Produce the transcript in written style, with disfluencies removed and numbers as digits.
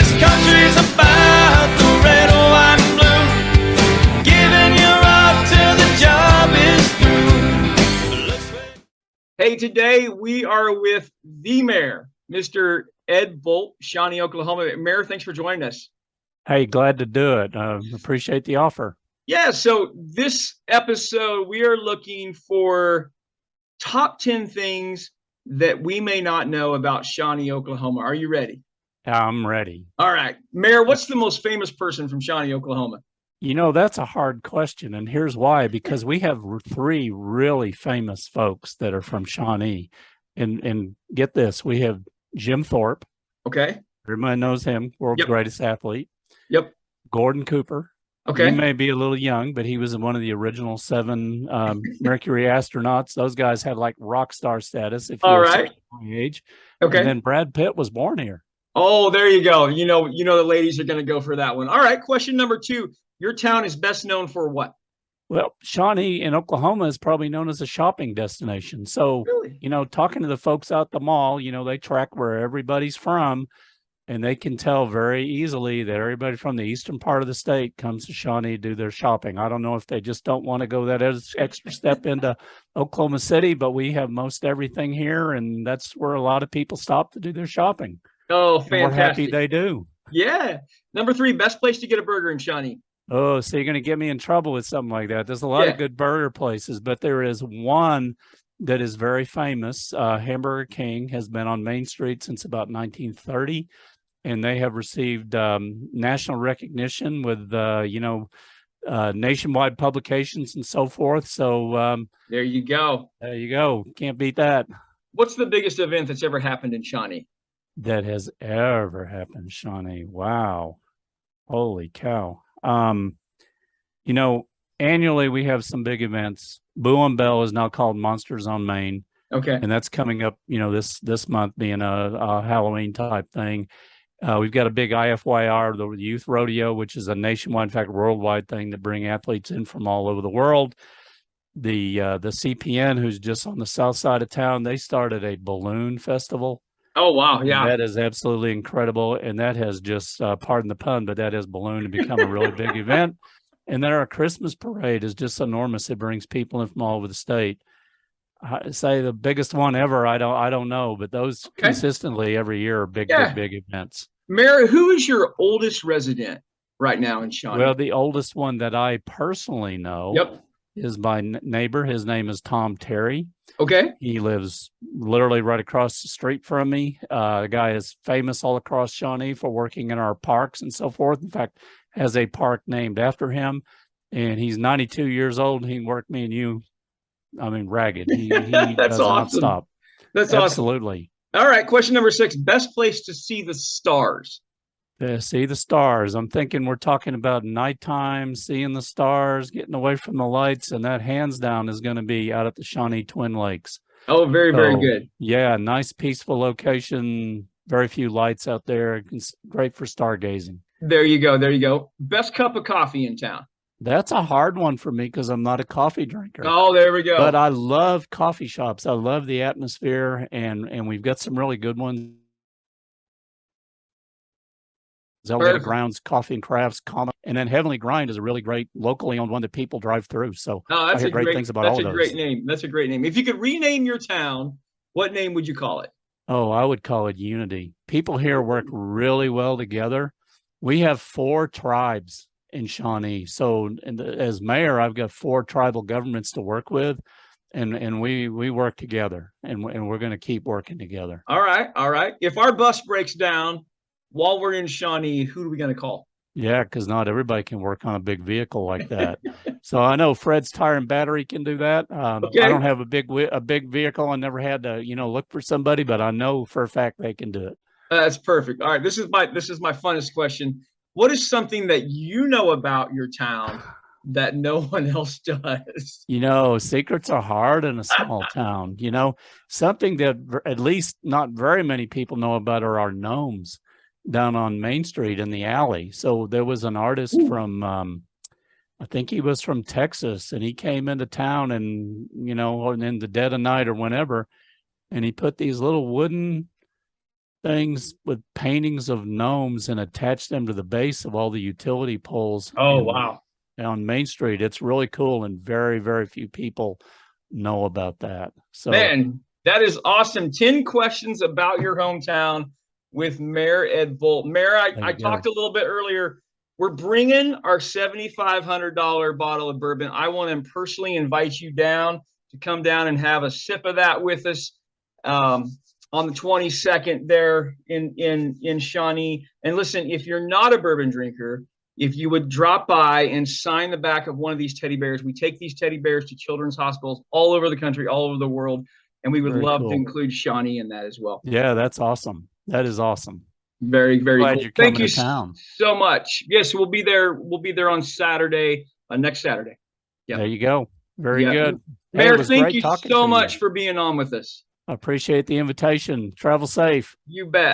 This country's about the red, white, and blue. Giving your up till the job is through. Hey, today we are with the mayor, Mr. Ed Volt, Shawnee, Oklahoma. Mayor, thanks for joining us. Hey, glad to do it. Appreciate the offer. Yeah, so this episode, we are looking for top 10 things that we may not know about Shawnee, Oklahoma. Are you ready? I'm ready. All right. Mayor, what's the most famous person from Shawnee, Oklahoma? You know, that's a hard question, and here's why. Because we have three really famous folks that are from Shawnee. And get this, we have Jim Thorpe. Okay. Everybody knows him, world's greatest athlete. Yep. Gordon Cooper. Okay. You may be a little young, but he was one of the original 7 Mercury astronauts. Those guys had like rock star status if you were my age. Okay. And then Brad Pitt was born here. Oh, there you go. You know the ladies are going to go for that one. All right. Question number 2. Your town is best known for what? Well, Shawnee in Oklahoma is probably known as a shopping destination. So, really? Talking to the folks out the mall, they track where everybody's from, and they can tell very easily that everybody from the eastern part of the state comes to Shawnee to do their shopping. I don't know if they just don't want to go that extra step into Oklahoma City, but we have most everything here, and that's where a lot of people stop to do their shopping. Oh, fantastic. And we're happy they do. Yeah. Number 3, best place to get a burger in Shawnee. Oh, so you're going to get me in trouble with something like that. There's a lot of good burger places, but there is one that is very famous. Hamburger King has been on Main Street since about 1930, and they have received national recognition with, nationwide publications and so forth. So there you go. There you go. Can't beat that. What's the biggest event that's ever happened in Shawnee? That has ever happened in Shawnee? Wow. Holy cow. Annually we have some big events. Boo and Bell is now called Monsters on Main. Okay. And that's coming up, this month being a Halloween type thing. We've got a big IFYR, the Youth Rodeo, which is a nationwide, in fact, worldwide thing to bring athletes in from all over the world. The CPN, who's just on the south side of town, they started a balloon festival. Oh, wow. Yeah. And that is absolutely incredible. And that has just, pardon the pun, but that has ballooned to become a really big event. And then our Christmas parade is just enormous. It brings people in from all over the state. I say the biggest one ever, I don't know, but those consistently every year are big events. Mayor, who is your oldest resident right now in Shawnee? Well, the oldest one that I personally know is my neighbor. His name is Tom Terry. Okay. He lives literally right across the street from me. The guy is famous all across Shawnee for working in our parks and so forth. In fact, has a park named after him. And he's 92 years old. And he worked me and you, ragged. He That's does awesome. not stop. That's absolutely awesome. All right. Question number 6, best place to see the stars. To see the stars. I'm thinking we're talking about nighttime, seeing the stars, getting away from the lights, and that hands down is going to be out at the Shawnee Twin Lakes. Oh, very good. Yeah, nice, peaceful location, very few lights out there. It's great for stargazing. There you go. Best cup of coffee in town. That's a hard one for me because I'm not a coffee drinker. Oh, there we go. But I love coffee shops. I love the atmosphere, and we've got some really good ones. Zelda Grounds Coffee and Crafts, and then Heavenly Grind is a really great locally owned one that people drive through. So I hear great things about all of those. That's a great name. That's a great name. If you could rename your town, what name would you call it? Oh, I would call it Unity. People here work really well together. We have 4 tribes in Shawnee. So as mayor, I've got 4 tribal governments to work with, and we work together, and we're going to keep working together. All right. If our bus breaks down while we're in Shawnee, who are we going to call? Yeah, because not everybody can work on a big vehicle like that. So I know Fred's Tire and Battery can do that. I don't have a big vehicle. I never had to, look for somebody, but I know for a fact they can do it. That's perfect. All right, this is my funnest question. What is something that you know about your town that no one else does? Secrets are hard in a small town. Something that at least not very many people know about are our gnomes down on Main Street in the alley. So there was an artist from, I think he was from Texas, and he came into town and, in the dead of night or whenever, and he put these little wooden things with paintings of gnomes and attach them to the base of all the utility poles. Oh, wow. On Main Street. It's really cool, and very, very few people know about that. So, man, that is awesome. 10 questions about your hometown with Mayor Ed Volt. Mayor, I talked a little bit earlier. We're bringing our $7,500 bottle of bourbon. I want to personally invite you down to come down and have a sip of that with us on the 22nd there in Shawnee. And listen, if you're not a bourbon drinker, if you would drop by and sign the back of one of these teddy bears. We take these teddy bears to children's hospitals all over the country, all over the world, and we would love to include Shawnee in that as well. Yeah, that's awesome. That is awesome. Very, very Glad cool. you're Thank you town. so much. Yes, we'll be there. We'll be there on Saturday, next Saturday. Yeah, there you go. Very good. Mayor, thank you so much for being on with us. I appreciate the invitation. Travel safe. You bet.